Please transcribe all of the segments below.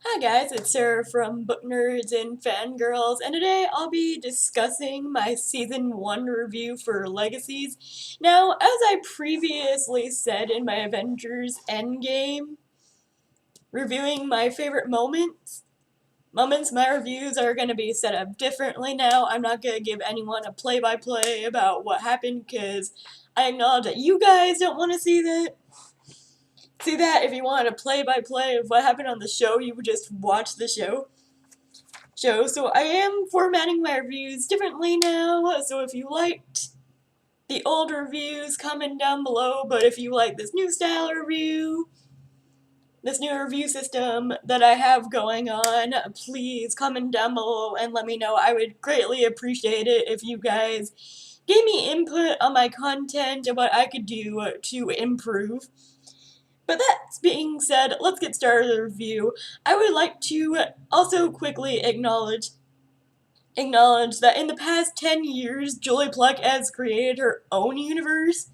Hi guys, it's Sarah from Book Nerds and Fangirls, and today I'll be discussing my Season 1 review for Legacies. Now, as I previously said in my Avengers Endgame, reviewing my favorite moments, my reviews are going to be set up differently now. I'm not going to give anyone a play-by-play about what happened, because I acknowledge that you guys don't want to see that. If you wanted a play-by-play of what happened on the show, you would just watch the show. So I am formatting my reviews differently now, so if you liked the old reviews, comment down below, but if you like this new style review, this new review system that I have going on, please comment down below and let me know. I would greatly appreciate it if you guys gave me input on my content and what I could do to improve. But that being said, let's get started with the review. I would like to also quickly acknowledge that in the past 10 years, Julie Pluck has created her own universe,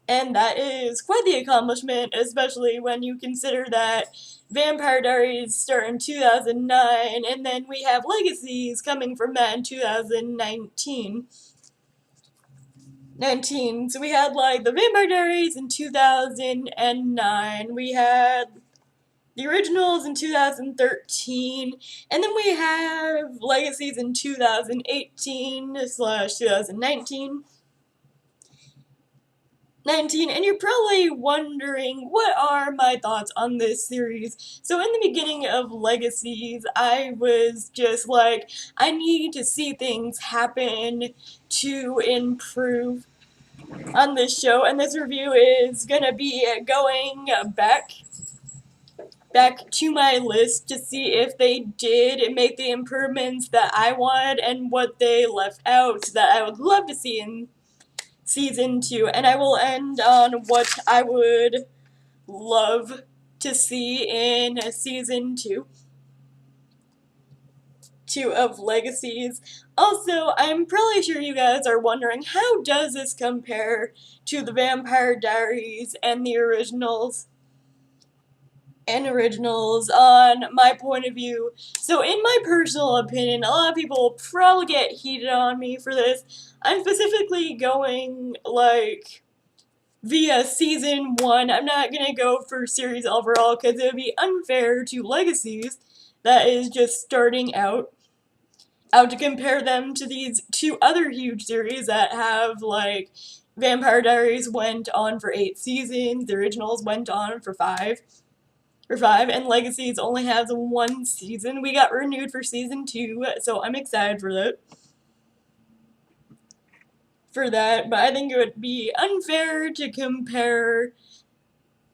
and that is quite the accomplishment, especially when you consider that Vampire Diaries started in 2009, and then we have Legacies coming from that in 2019. So we had like the Vampire Diaries in 2009, we had the originals in 2013, and then we have Legacies in 2018/2019. And you're probably wondering, what are my thoughts on this series? So in the beginning of Legacies, I was just like, I need to see things happen to improve on this show, and this review is gonna be going back to my list to see if they did make the improvements that I wanted and what they left out that I would love to see in Season 2. And I will end on what I would love to see in Season 2 of Legacies. Also, I'm probably sure you guys are wondering, how does this compare to the Vampire Diaries and the originals on my point of view? So in my personal opinion, a lot of people will probably get heated on me for this. I'm specifically going like via Season 1. I'm not gonna go for series overall because it would be unfair to Legacies that is just starting out to compare them to these two other huge series that have, like, Vampire Diaries went on for 8 seasons, the originals went on for 5, and Legacies only has 1 season. We got renewed for Season 2, so I'm excited for that. But I think it would be unfair to compare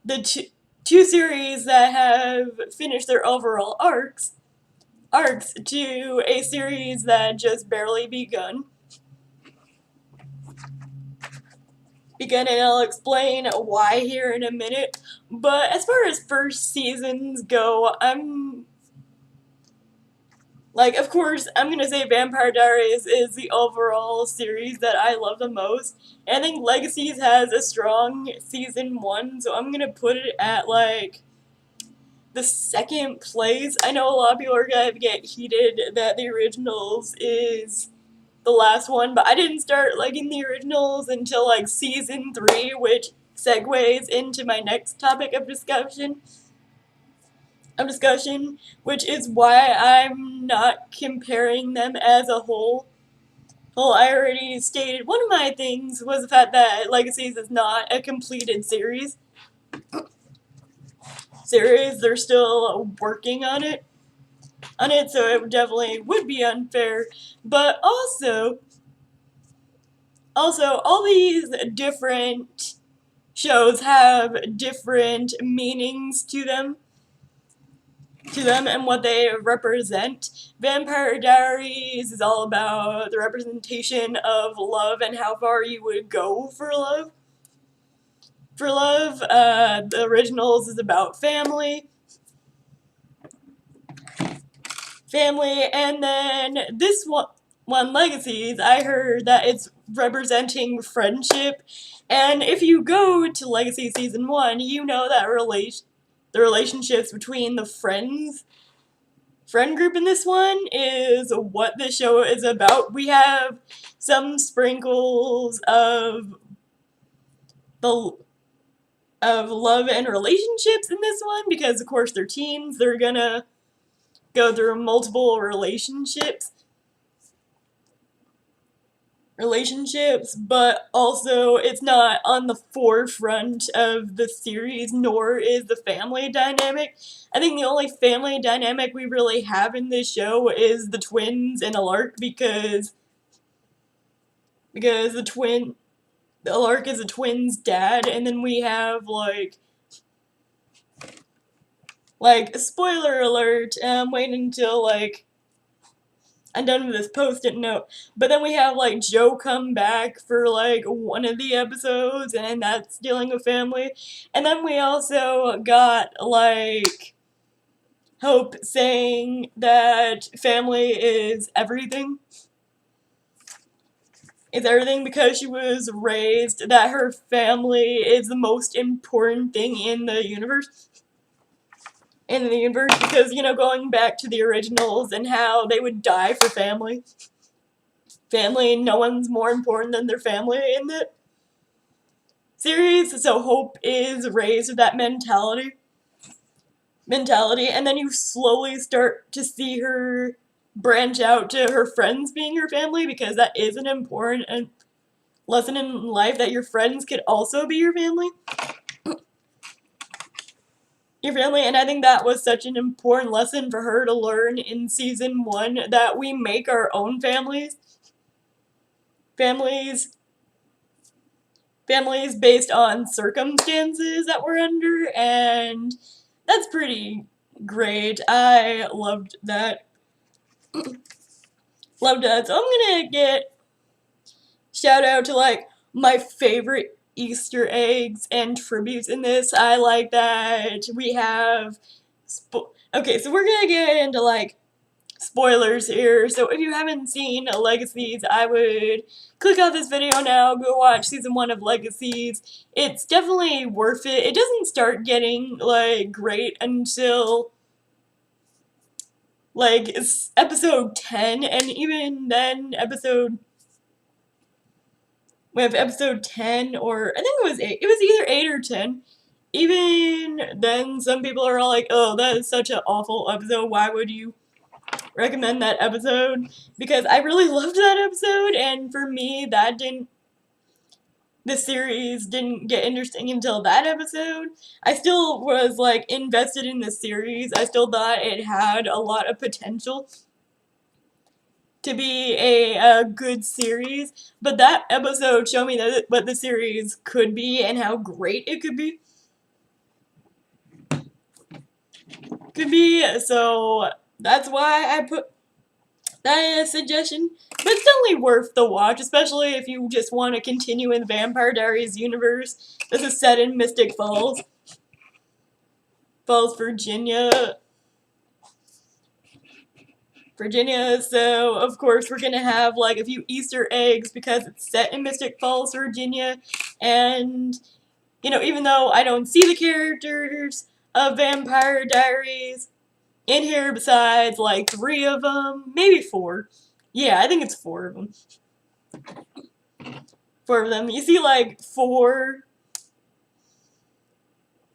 the two series that have finished their overall arcs to a series that just barely begun. And I'll explain why here in a minute. But as far as first seasons go, of course, I'm gonna say Vampire Diaries is the overall series that I love the most. And I think Legacies has a strong Season 1, so I'm gonna put it at, like, the second place. I know a lot of people are gonna get heated that the originals is the last one, but I didn't start liking the originals until, like, Season 3, which segues into my next topic of discussion, which is why I'm not comparing them as a whole. Well, I already stated one of my things was the fact that Legacies is not a completed series. They're still working on it, so it definitely would be unfair. But also, all these different shows have different meanings to them and what they represent. Vampire Diaries is all about the representation of love and how far you would go for love. The originals is about family, and then this one Legacies, I heard that it's representing friendship. And if you go to Legacy Season 1, you know that the relationships between the friends friend group in this one is what the show is about. We have some sprinkles the of love and relationships in this one because of course they're teens. They're gonna go through multiple relationships, but also it's not on the forefront of the series, nor is the family dynamic. I think the only family dynamic we really have in this show is the twins and Alark because Alark is a twin's dad, and then we have spoiler alert, wait until I'm done with this post-it note. But then we have Joe come back for one of the episodes, and that's dealing with family. And then we also got Hope saying that family is everything. It's everything because she was raised that her family is the most important thing in the universe. Because, going back to the originals and how they would die for family. Family, no one's more important than their family in the series, so Hope is raised with that mentality, and then you slowly start to see her branch out to her friends being her family, because that is an important lesson in life, that your friends could also be your family. And I think that was such an important lesson for her to learn in season 1, that we make our own families based on circumstances that we're under, and that's pretty great. I loved that. So I'm gonna get shout out to my favorite Easter eggs and tributes in this. I like that we have okay, so we're gonna get into spoilers here. So if you haven't seen Legacies, I would click off this video now, go watch season 1 of Legacies. It's definitely worth it. It doesn't start getting great until it's episode 10, and even then we have episode 10, or I think it was 8. It was either 8 or 10. Even then, some people are all like, oh, that is such an awful episode, why would you recommend that episode? Because I really loved that episode, and for me, the series didn't get interesting until that episode. I still was invested in the series. I still thought it had a lot of potential to be a good series, but that episode showed me what the series could be and how great it could be. So that's why I put that suggestion. But it's definitely worth the watch, especially if you just want to continue in the Vampire Diaries universe. This is set in Mystic Falls, Virginia. So of course we're gonna have a few Easter eggs because it's set in Mystic Falls, Virginia, and even though I don't see the characters of Vampire Diaries in here besides 3 of them, maybe 4. Yeah, I think it's 4 of them. 4 of them. You see 4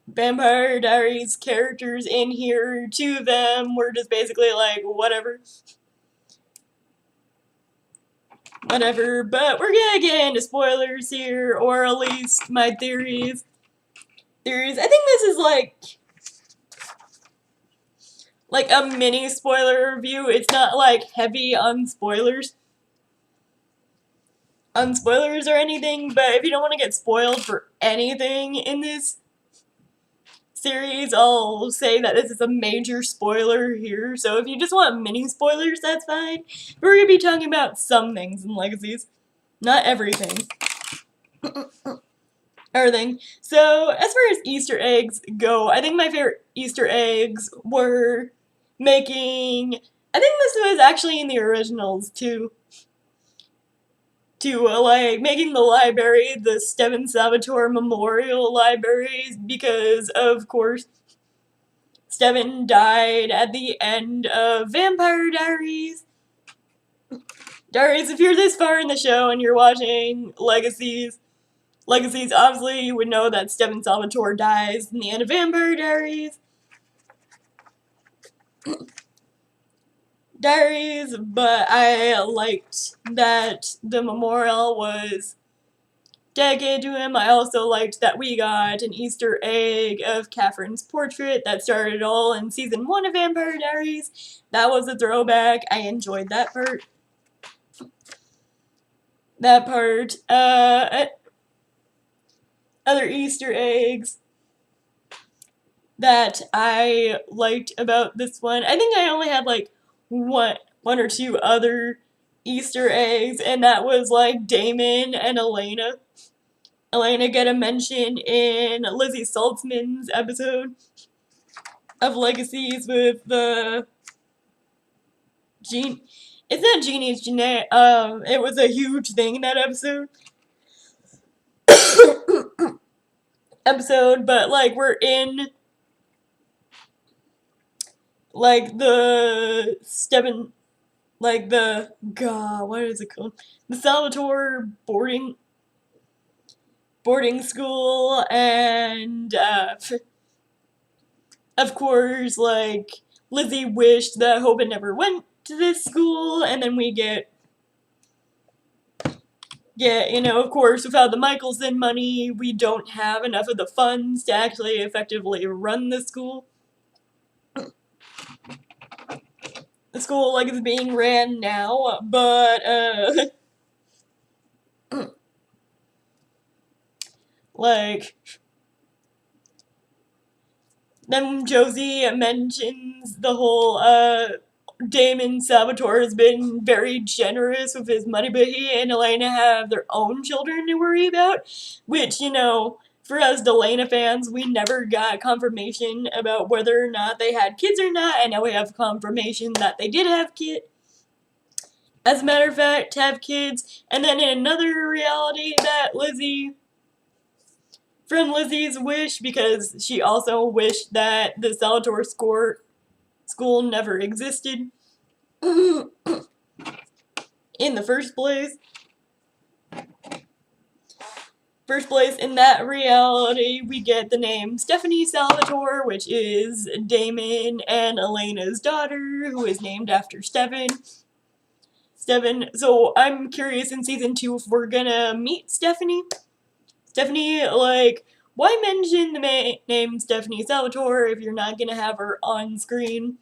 Vampire Diaries characters in here. 2 of them were just basically whatever. But we're gonna get into spoilers here, or at least my theories. I think this is a mini spoiler review. It's not heavy on spoilers or anything, but if you don't want to get spoiled for anything in this series, I'll say that this is a major spoiler here. So if you just want mini spoilers, that's fine. But we're gonna be talking about some things in Legacies, not everything. So as far as Easter eggs go, I think my favorite Easter eggs were making, I think this was actually in the originals too, making the library the Stephen Salvatore Memorial Library, because of course Steven died at the end of Vampire Diaries. Diaries, if you're this far in the show and you're watching Legacies, obviously you would know that Steven Salvatore dies in the end of Vampire Diaries. But I liked that the memorial was dedicated to him. I also liked that we got an Easter egg of Catherine's portrait that started it all in season 1 of Vampire Diaries. That was a throwback. I enjoyed that part. Other Easter eggs that I liked about this one. I think I only had like one or two other Easter eggs, and that was like Damon and Elena. Elena get a mention in Lizzie Saltzman's episode of Legacies with the Gene. It's not Jeannie, it's Jeanette. It was a huge thing in that episode. But like we're in like the Steven, like the what is it called? The Salvatore boarding school, and of course, like Lizzie wished that Hope had never went to this school, and then we get of course, without the Michelson money, we don't have enough of the funds to actually effectively run the school. The school like is being ran now, but like then Josie mentions the whole Damon Salvatore has been very generous with his money, but he and Elena have their own children to worry about, which, for us Delana fans, we never got confirmation about whether or not they had kids or not, and now we have confirmation that they did have kids. As a matter of fact, have kids, and then in another reality that from Lizzie's wish, because she also wished that the Salvatore school never existed in the first place. In that reality, we get the name Stephanie Salvatore, which is Damon and Elena's daughter, who is named after Steven. So I'm curious in season 2 if we're gonna meet Stephanie. Like, why mention the name Stephanie Salvatore if you're not gonna have her on screen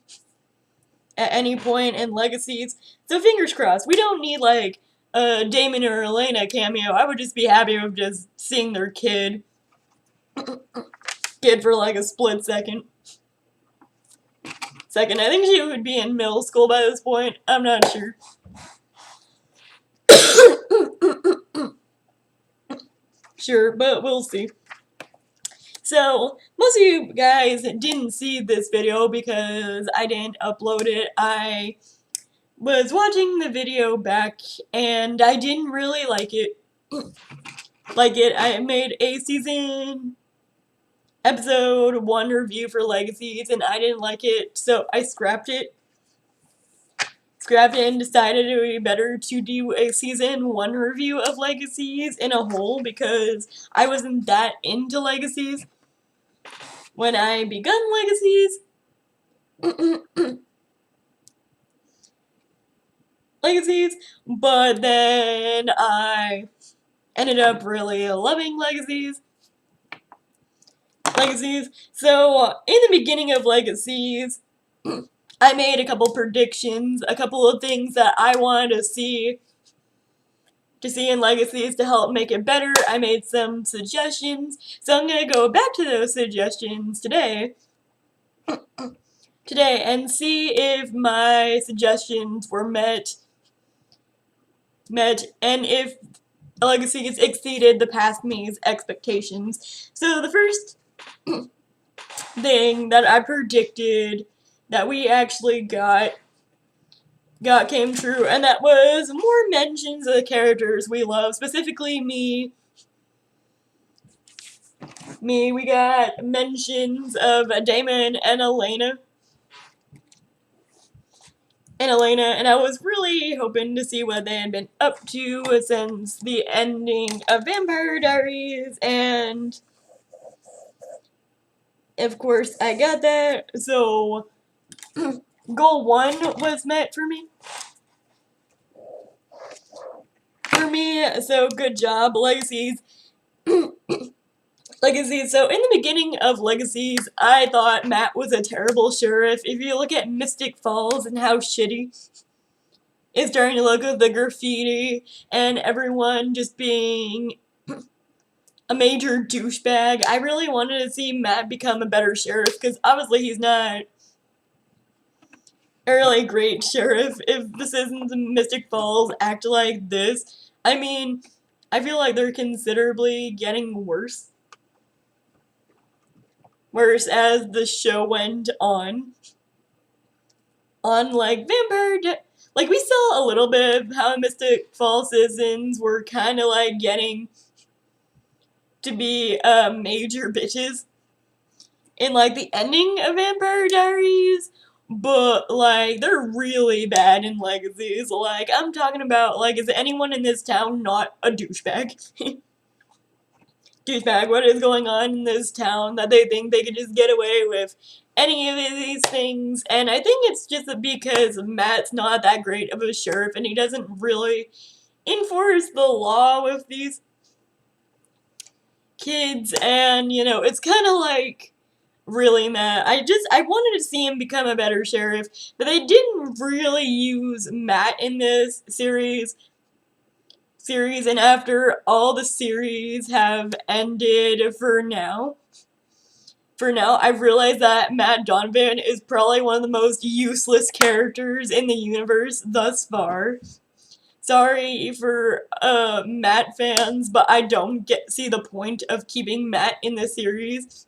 at any point in Legacies? So fingers crossed. We don't need like a Damon or Elena cameo. I would just be happy with just seeing their kid for like a split second. I think she would be in middle school by this point. I'm not sure. Sure, but we'll see. So, most of you guys didn't see this video because I didn't upload it. I was watching the video back and I didn't really like it. I made a season episode 1 review for Legacies and I didn't like it, so I scrapped it. And decided it would be better to do a season 1 review of Legacies in a whole because I wasn't that into Legacies when I begun Legacies. But then I ended up really loving Legacies. So in the beginning of Legacies, I made a couple predictions, a couple of things that I wanted to see in Legacies to help make it better. I made some suggestions, so I'm going to go back to those suggestions today and see if my suggestions were met and if Legacies exceeded the past me's expectations. So the first thing that I predicted that we actually got came true, and that was more mentions of the characters we love, specifically me We got mentions of Damon and Elena. And I was really hoping to see what they had been up to since the ending of Vampire Diaries, and of course I got that, so goal 1 was met for me. So good job, Legacies. Legacies. So in the beginning of Legacies, I thought Matt was a terrible sheriff. If you look at Mystic Falls and how shitty it's starting to look at the graffiti and everyone just being a major douchebag, I really wanted to see Matt become a better sheriff, because obviously he's not a really great sheriff. If the citizens of Mystic Falls act like this, I mean, I feel like they're considerably getting worse. Worse as the show went on. On, like, like, we saw a little bit of how Mystic Falls citizens were kind of, like, getting to be, major bitches in, like, the ending of Vampire Diaries, but, like, they're really bad in Legacies. Like, I'm talking about, like, is anyone in this town not a douchebag? Douchebag, what is going on in this town that they think they could just get away with any of these things? And I think it's just because Matt's not that great of a sheriff, and he doesn't really enforce the law with these kids, and, you know, it's kind of like, really, Matt, I wanted to see him become a better sheriff, but they didn't really use Matt in this series, and after all the series have ended for now, I've realized that Matt Donovan is probably one of the most useless characters in the universe thus far. Sorry for Matt fans, but I don't see the point of keeping Matt in the series.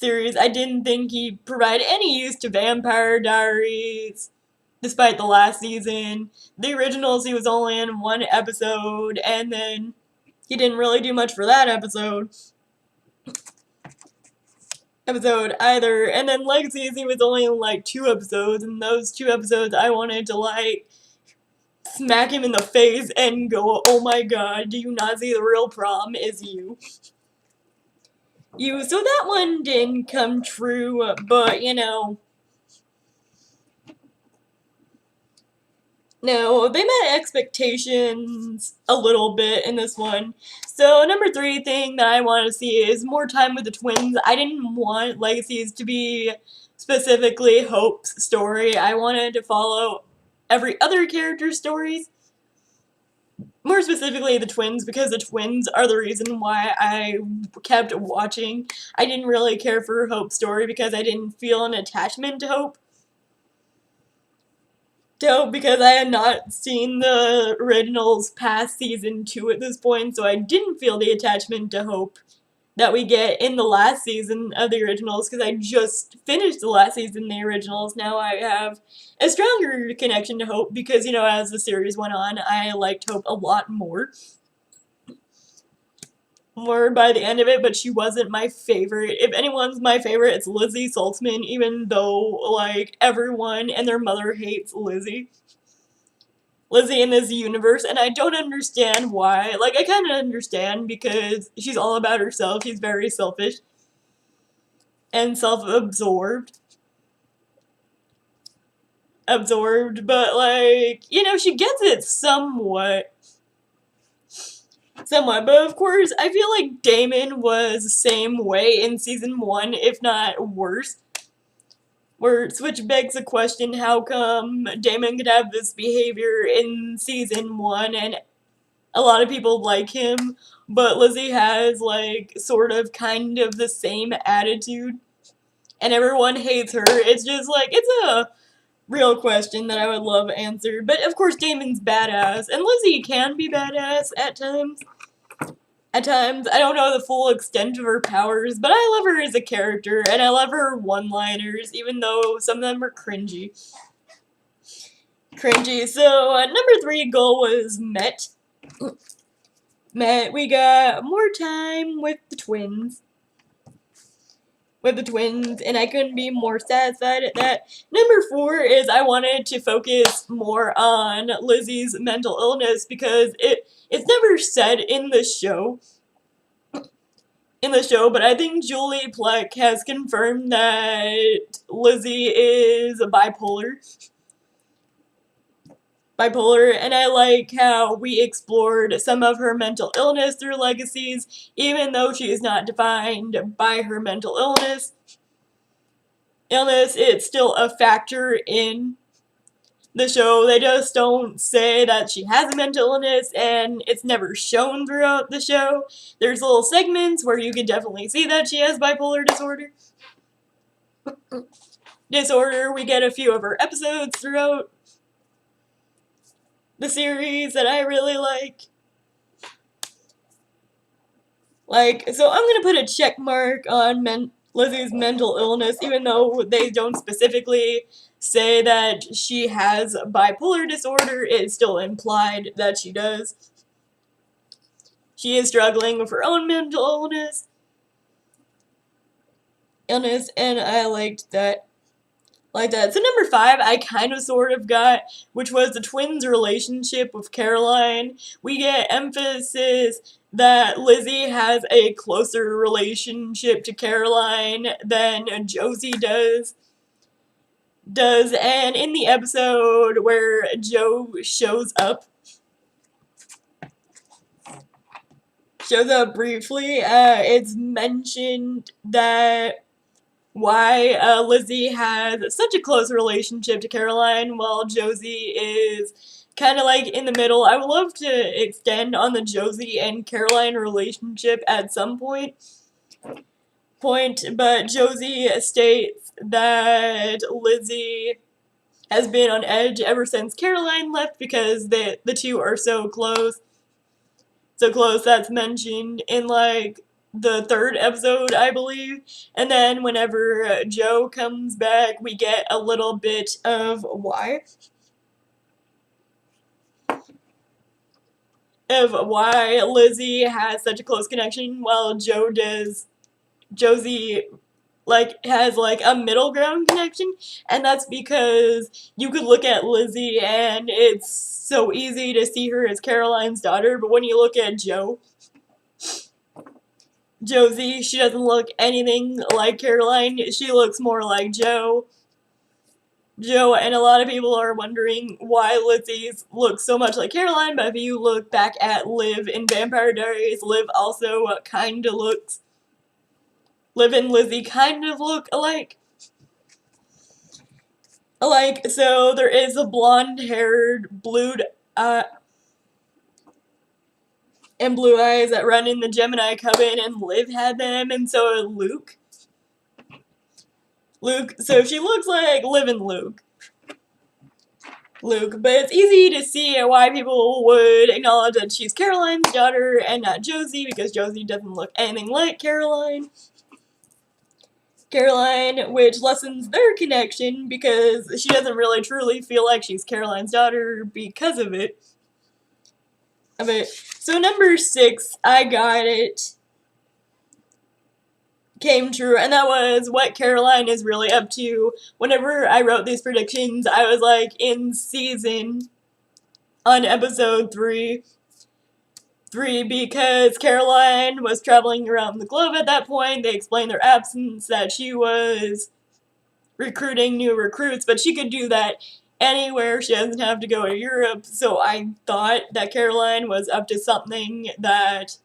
I didn't think he provided any use to Vampire Diaries, despite the last season. The originals, he was only in 1 episode, and then he didn't really do much for that episode either. And then Legacies, he was only in like 2 episodes, and those 2 episodes I wanted to like smack him in the face and go, oh my god, do you not see the real problem is you? So that one didn't come true, but you know, no, they met expectations a little bit in this one. So number 3 thing that I want to see is more time with the twins. I didn't want Legacies to be specifically Hope's story. I wanted to follow every other character's stories. More specifically the twins, because the twins are the reason why I kept watching. I didn't really care for Hope's story because I didn't feel an attachment to Hope. Because I had not seen the originals past season 2 at this point, so I didn't feel the attachment to Hope that we get in the last season of the originals, because I just finished the last season of the originals. Now I have a stronger connection to Hope because, you know, as the series went on, I liked Hope a lot more by the end of it, but she wasn't my favorite. If anyone's my favorite, it's Lizzie Saltzman, even though, like, everyone and their mother hates Lizzie in this universe, and I don't understand why. Like, I kind of understand because she's all about herself. She's very selfish and self-absorbed. But, like, you know, she gets it somewhat. But of course, I feel like Damon was the same way in season 1, if not worse. Which begs the question, how come Damon could have this behavior in season 1 and a lot of people like him, but Lizzie has, like, sort of kind of the same attitude, and everyone hates her? It's just, like, it's a real question that I would love answered. But, of course, Damon's badass, and Lizzie can be badass at times. I don't know the full extent of her powers, but I love her as a character, and I love her one-liners, even though some of them are cringy. So, number 3 goal was met. We got more time with the twins. with the twins, and I couldn't be more satisfied at that. Number 4 is I wanted to focus more on Lizzie's mental illness because it's never said in the show. But I think Julie Plec has confirmed that Lizzie is bipolar. And I like how we explored some of her mental illness through Legacies, even though she is not defined by her mental illness. It's still a factor in the show. They just don't say that she has a mental illness, and it's never shown throughout the show. There's little segments where you can definitely see that she has bipolar disorder. We get a few of her episodes throughout the series that I really like. So I'm gonna put a check mark on Lizzie's mental illness, even though they don't specifically say that she has bipolar disorder. It's still implied that she does. She is struggling with her own mental illness, and I liked that. So number 5, I kind of sort of got, which was the twins' relationship with Caroline. We get emphasis that Lizzie has a closer relationship to Caroline than Josie does. And in the episode where Jo shows up briefly, it's mentioned that why Lizzie has such a close relationship to Caroline while Josie is kind of like in the middle. I would love to extend on the Josie and Caroline relationship at some point, but Josie states that Lizzie has been on edge ever since Caroline left because the two are so close. That's mentioned in the 3rd episode, I believe. And then whenever Jo comes back, we get a little bit of why Lizzie has such a close connection while Josie has a middle ground connection, and that's because you could look at Lizzie and it's so easy to see her as Caroline's daughter, but when you look at Josie, she doesn't look anything like Caroline. She looks more like Jo, and a lot of people are wondering why Lizzie looks so much like Caroline, but if you look back at Liv in Vampire Diaries, Liv and Lizzie kind of look alike. So there is a blonde-haired, blue eyes that run in the Gemini Coven, and Liv had them, and so did Luke. So she looks like Liv and Luke. But it's easy to see why people would acknowledge that she's Caroline's daughter and not Josie, because Josie doesn't look anything like Caroline, which lessens their connection because she doesn't really truly feel like she's Caroline's daughter because of it. So number 6, I got it. Came true, and that was what Caroline is really up to. Whenever I wrote these predictions, I was in season on episode 3 because Caroline was traveling around the globe at that point. They explained their absence, that she was recruiting new recruits, but she could do that anywhere. She doesn't have to go to Europe, so I thought that Caroline was up to something that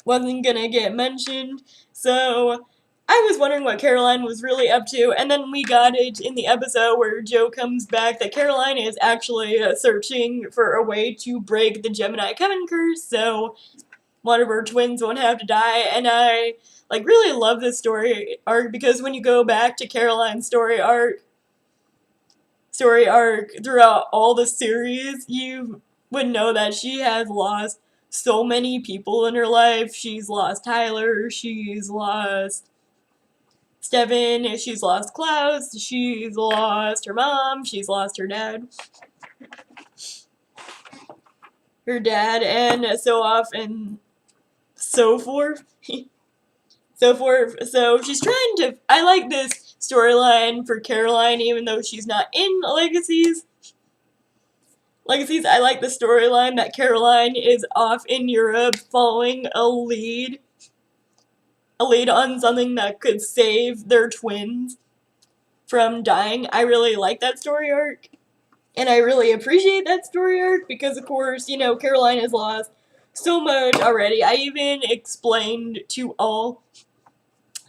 wasn't gonna get mentioned. So I was wondering what Caroline was really up to, and then we got it in the episode where Jo comes back that Caroline is actually searching for a way to break the Gemini Coven curse, so one of her twins won't have to die. And I really love this story arc because when you go back to Caroline's story arc throughout all the series, you would know that she has lost so many people in her life. She's lost Tyler, she's lost Steven, she's lost Klaus, she's lost her mom, she's lost her dad, and so off and so forth. So she's trying to. I like this storyline for Caroline, even though she's not in Legacies. I like the storyline that Caroline is off in Europe following a lead on something that could save their twins from dying. I really like that story arc, and I really appreciate that story arc because, of course, Caroline has lost so much already. I even explained to all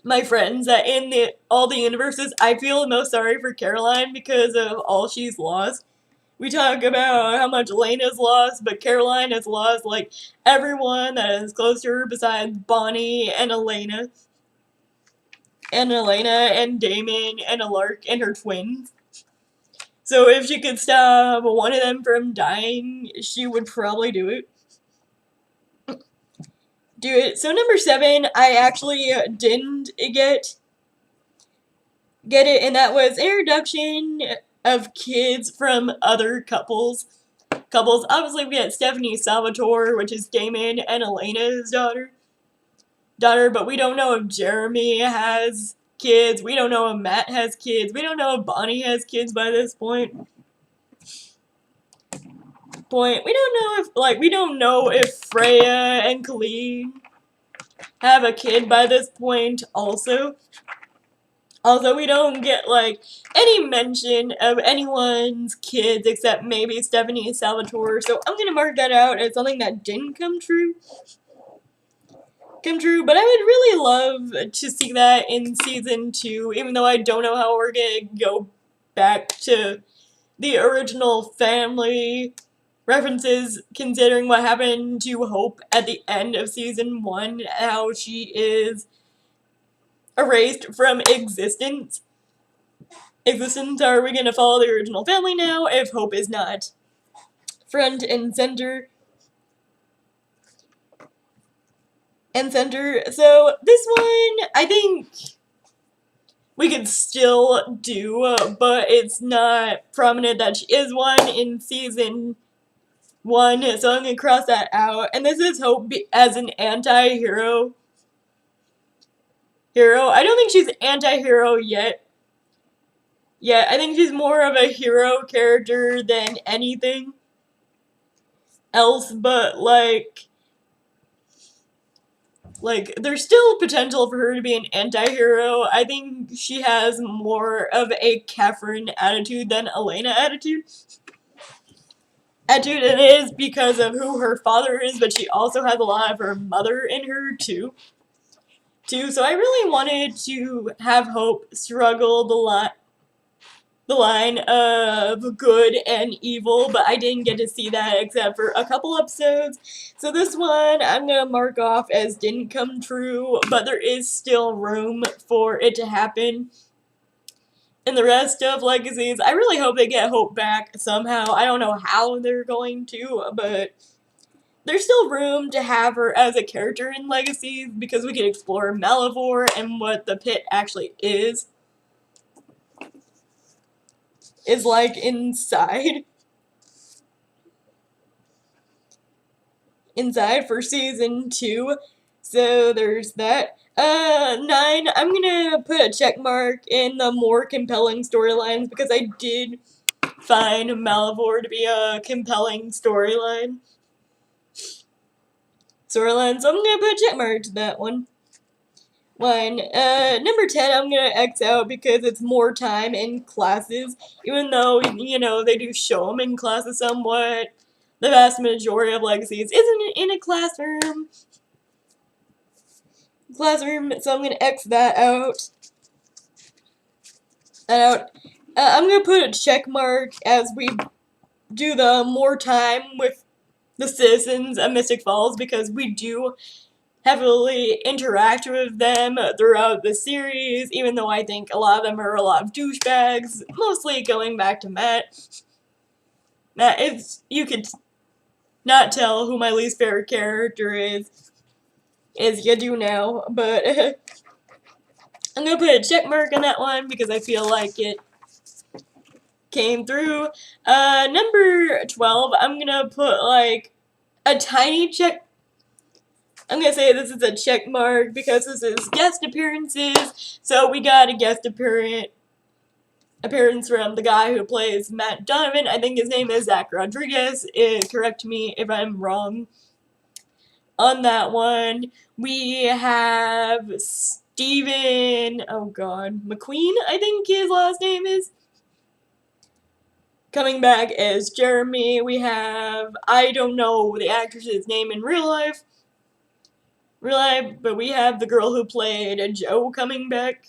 my friends that in all the universes, I feel the most sorry for Caroline because of all she's lost. We talk about how much Elena's lost, but Caroline has lost, like, everyone that is close to her besides Bonnie and Elena. And Damon and Alark and her twins. So if she could stop one of them from dying, she would probably do it. So number 7, I actually didn't get it, and that was introduction of kids from other couples. Obviously, we had Stephanie Salvatore, which is Damon and Elena's daughter, but we don't know if Jeremy has kids. We don't know if Matt has kids. We don't know if Bonnie has kids by this point. We don't know if Freya and Colleen have a kid by this point also. Although we don't get, like, any mention of anyone's kids except maybe Stephanie and Salvatore, so I'm gonna mark that out as something that didn't come true. But I would really love to see that in season 2, even though I don't know how we're gonna go back to the original family references, considering what happened to Hope at the end of season 1, how she is erased from existence. Are we going to follow the original family now if Hope is not front and center? So this one, I think we could still do, but it's not prominent that she is one in season 1, so I'm going to cross that out. And this is Hope as an anti-hero. I don't think she's anti-hero yet. Yeah, I think she's more of a hero character than anything else, but like there's still potential for her to be an anti-hero. I think she has more of a Catherine attitude than Elena attitude. And it is because of who her father is, but she also has a lot of her mother in her too. So I really wanted to have Hope struggle the line of good and evil, but I didn't get to see that except for a couple episodes. So this one I'm gonna mark off as didn't come true, but there is still room for it to happen. In the rest of Legacies, I really hope they get Hope back somehow. I don't know how they're going to, but there's still room to have her as a character in Legacies because we can explore Malivore and what the pit actually is like inside for season 2. So there's that. 9, I'm gonna put a check mark in the more compelling storylines because I did find Malivore to be a compelling storyline. So I'm gonna put a check mark to that one. Number 10, I'm gonna X out because it's more time in classes, even though, they do show them in classes somewhat. The vast majority of Legacies isn't in a classroom, so I'm gonna X that out. I'm gonna put a check mark as we do the more time with the citizens of Mystic Falls because we do heavily interact with them throughout the series, even though I think a lot of them are a lot of douchebags, mostly going back to Matt. You could not tell who my least favorite character is you do now, but I'm gonna put a check mark on that one because I feel like it came through. Number 12, I'm gonna put like a tiny check I'm gonna say this is a check mark because this is guest appearances. So we got a guest appearance from the guy who plays Matt Donovan. I think his name is Zach Rodriguez. Correct me if I'm wrong on that one. We have Steven, oh god, McQueen, I think his last name is, coming back as Jeremy. We have, I don't know the actress's name in real life, but we have the girl who played Joe coming back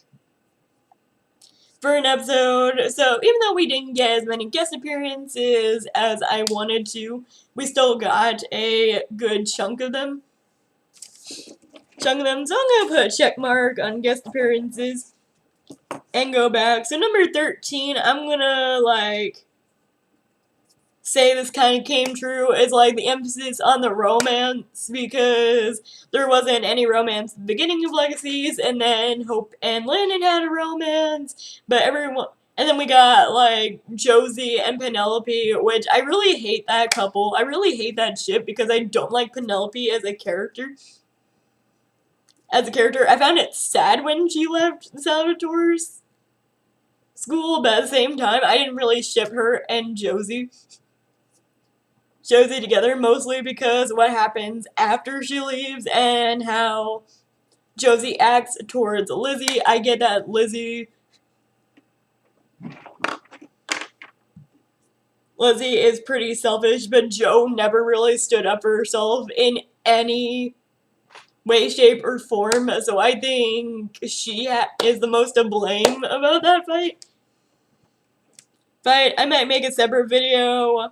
for an episode. So even though we didn't get as many guest appearances as I wanted to, we still got a good chunk of them. So I'm gonna put a check mark on guest appearances and go back. So number 13, I'm gonna say this kind of came true, is the emphasis on the romance, because there wasn't any romance at the beginning of Legacies, and then Hope and Landon had a romance, but everyone, and then we got Josie and Penelope, which I really hate that couple. I really hate that ship because I don't like Penelope as a character. I found it sad when she left Salvatore's school, but at the same time, I didn't really ship her and Josie together, mostly because of what happens after she leaves and how Josie acts towards Lizzie. I get that Lizzie is pretty selfish, but Jo never really stood up for herself in any way, shape, or form, so I think she is the most to blame about that fight. But I might make a separate video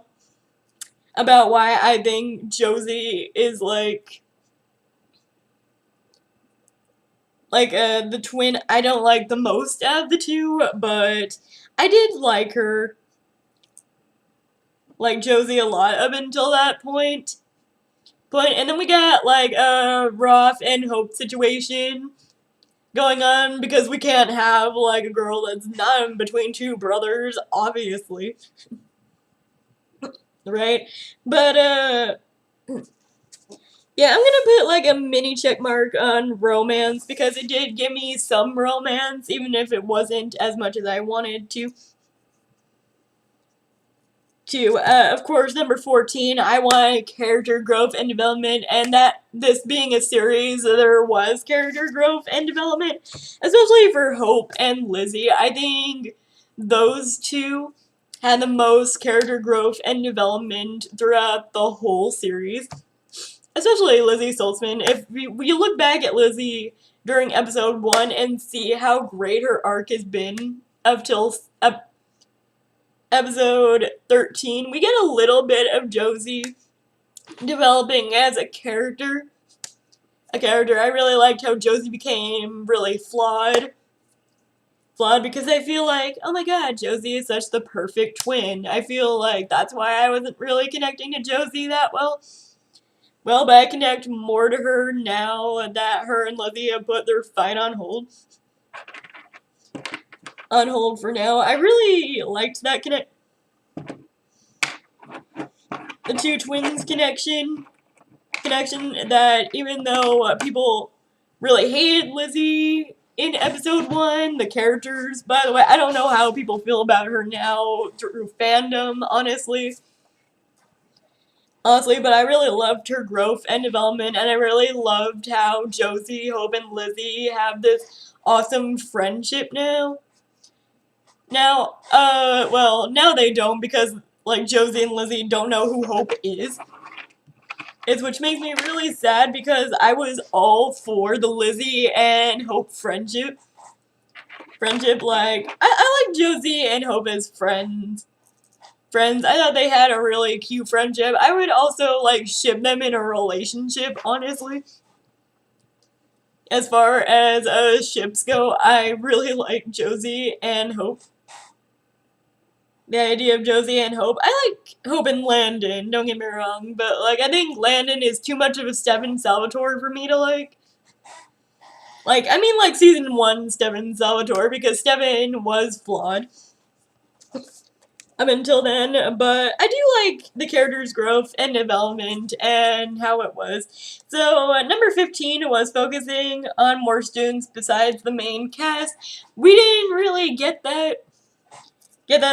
about why I think Josie is the twin I don't like the most out of the two, but I did like her, Josie a lot up until that point. And then we got a Roth and Hope situation going on, because we can't have a girl that's not in between two brothers, obviously. Right? But yeah, I'm gonna put a mini check mark on romance, because it did give me some romance, even if it wasn't as much as I wanted to. Of course, number 14, I want character growth and development, and that this being a series, there was character growth and development, especially for Hope and Lizzie. I think those two had the most character growth and development throughout the whole series, especially Lizzie Saltzman. If we look back at Lizzie during episode 1 and see how great her arc has been up till episode 13, we get a little bit of Josie developing as a character. I really liked how Josie became really flawed because I feel oh my god, Josie is such the perfect twin. I feel that's why I wasn't really connecting to Josie that well. Well, but I connect more to her now that her and Lizzie have put their fight on hold. On hold for now. I really liked that the two twins connection, that even though people really hated Lizzie in episode 1, the characters, by the way, I don't know how people feel about her now through fandom, honestly, but I really loved her growth and development, and I really loved how Josie, Hope, and Lizzie have this awesome friendship now. Well, now they don't, because Josie and Lizzie don't know who Hope is. Which makes me really sad, because I was all for the Lizzie and Hope friendship. I like Josie and Hope as friends. I thought they had a really cute friendship. I would also ship them in a relationship, honestly. As far as ships go, I really like Josie and Hope. The idea of Josie and Hope. I like Hope and Landon, don't get me wrong, but I think Landon is too much of a Stefan Salvatore for me to like. I mean season 1 Stefan Salvatore, because Stefan was flawed. up until then, but I do like the character's growth and development and how it was. So, number 15 was focusing on more students besides the main cast. We didn't really get that,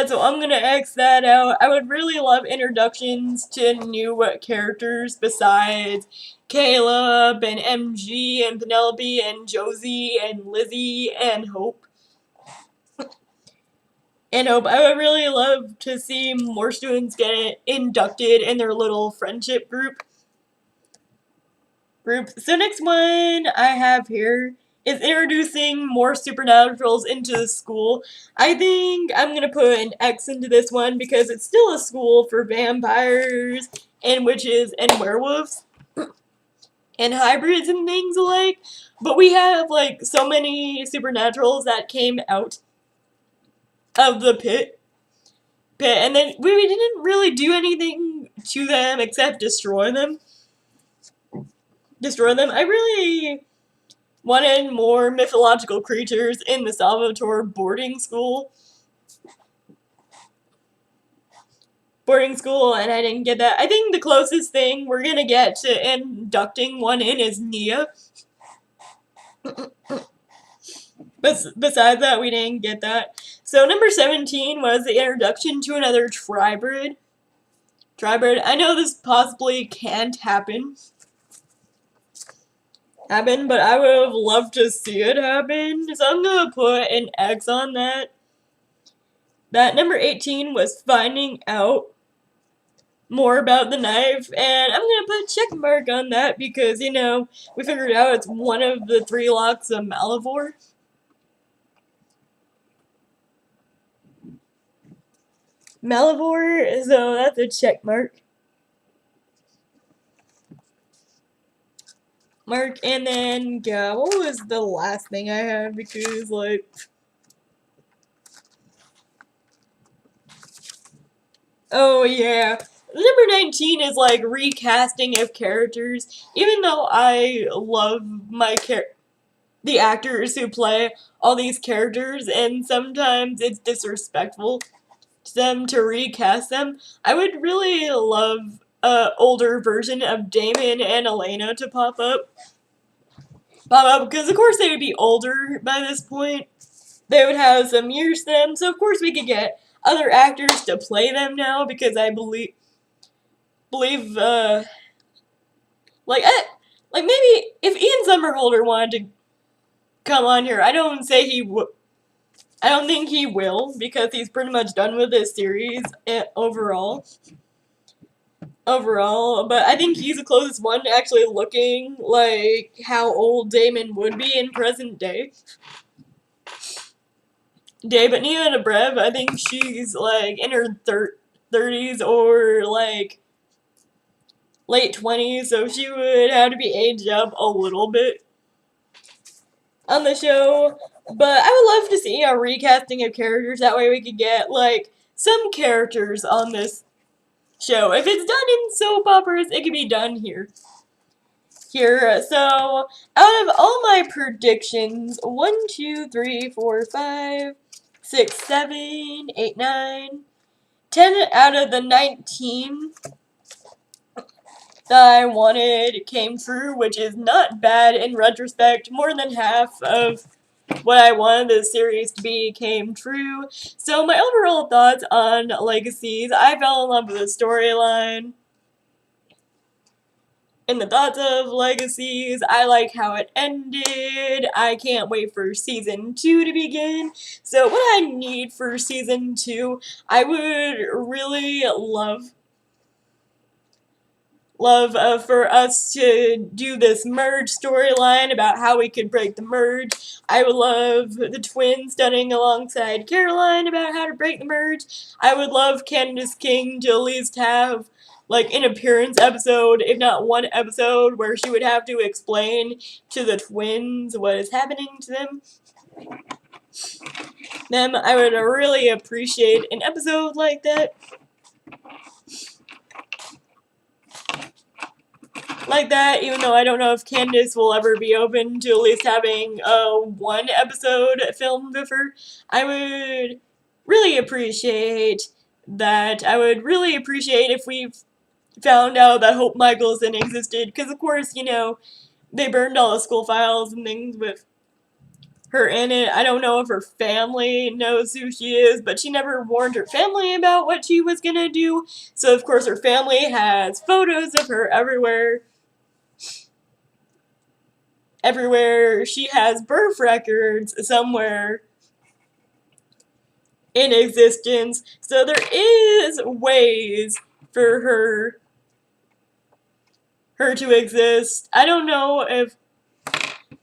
so I'm gonna X that out. I would really love introductions to new characters besides Caleb and MG and Penelope and Josie and Lizzie and Hope. I would really love to see more students get inducted in their little friendship group. So next one I have here is introducing more supernaturals into the school. I think I'm gonna put an X into this one because it's still a school for vampires and witches and werewolves and hybrids and things alike. But we have like so many supernaturals that came out of the pit, and then we didn't really do anything to them except destroy them. I really wanted more mythological creatures in the Salvatore boarding school, and I didn't get that. I think the closest thing we're gonna get to inducting one in is Nia. But besides that, we didn't get that. So number 17 was the introduction to another tribrid. I know this possibly can't happen, but I would have loved to see it happen. So I'm gonna put an X on that. That number 18 was finding out more about the knife, and I'm gonna put a check mark on that because, you know, we figured out it's one of the 3 locks of Malivore. So that's a check mark. And then, yeah, what was the last thing I had? Because, like, oh yeah, number 19 is like recasting of characters. Even though I love the actors who play all these characters, and sometimes it's disrespectful to them to recast them, I would really love an older version of Damon and Elena to pop up, because of course they would be older by this point. They would have some years to them, so of course we could get other actors to play them now, because I believe like maybe if Ian Somerhalder wanted to come on here, I don't think he will, because he's pretty much done with this series overall. But I think he's the closest one to actually looking like how old Damon would be in present day. But Nia Dobrev, I think she's like in her 30s or like late 20s, so she would have to be aged up a little bit on the show. But I would love to see a recasting of characters. That way we could get like some characters on this show. If it's done in soap operas, it could be done here. So, out of all my predictions, 1, 2, 3, 4, 5, 6, 7, 8, 9, 10 out of the 19 that I wanted came true, which is not bad in retrospect. More than half of what I wanted the series to be came true. So my overall thoughts on Legacies, I fell in love with the storyline and the thoughts of Legacies. I like how it ended. I can't wait for season 2 to begin. So what I need for season 2, I would really love for us to do this merge storyline about how we could break the merge. I would love the twins studying alongside Caroline about how to break the merge. I would love Candace King to at least have like an appearance episode, if not one episode, where she would have to explain to the twins what is happening to them. I would really appreciate an episode like that. Even though I don't know if Candace will ever be open to at least having one episode filmed with her. I would really appreciate that I would really appreciate if we found out that Hope Michelson existed, because of course, you know, they burned all the school files and things with her in it. I don't know if her family knows who she is, but she never warned her family about what she was gonna do. So of course her family has photos of her everywhere. Everywhere. She has birth records somewhere in existence. So there is ways for her to exist. I don't know if,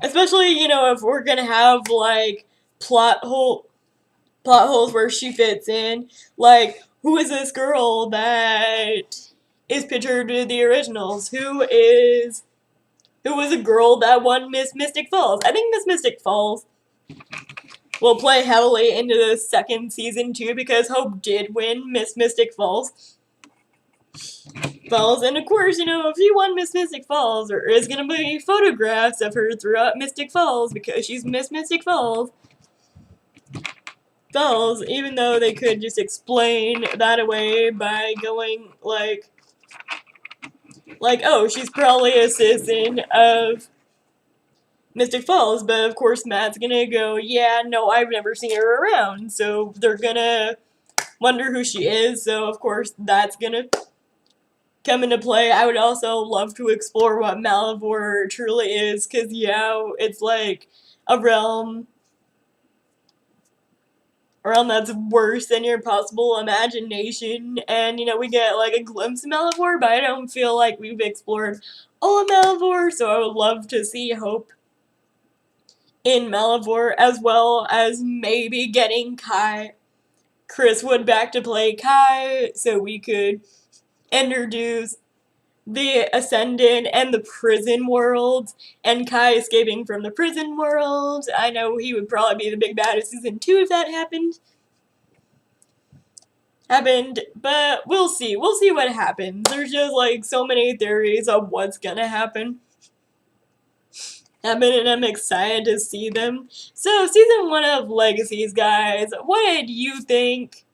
especially, you know, if we're gonna have like plot holes where she fits in. Like, who is this girl that is pictured in the originals? Who was a girl that won Miss Mystic Falls? I think Miss Mystic Falls will play heavily into the second season too, because Hope did win Miss Mystic Falls. And of course, you know, if she won Miss Mystic Falls, there is gonna be photographs of her throughout Mystic Falls because she's Miss Mystic Falls. Even though they could just explain that away by going like, oh, she's probably a citizen of Mystic Falls, but of course Matt's gonna go, yeah, no, I've never seen her around, so they're gonna wonder who she is, so of course that's gonna come into play. I would also love to explore what Malivore truly is, because, yeah, it's like a realm that's worse than your possible imagination, and, you know, we get like a glimpse of Malivore, but I don't feel like we've explored all of Malivore, so I would love to see Hope in Malivore, as well as maybe getting Chris Wood back to play Kai, so we could introduce the Ascendant and the prison world, and Kai escaping from the prison world. I know he would probably be the big bad of season 2 if that happened, but we'll see. We'll see what happens. There's just like so many theories of what's gonna happen. And I'm excited to see them. So, season 1 of Legacies, guys. What did you think?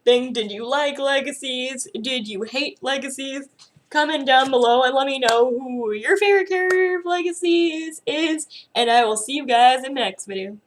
Did you like Legacies? Did you hate Legacies? Comment down below and let me know who your favorite character of Legacies is. And I will see you guys in the next video.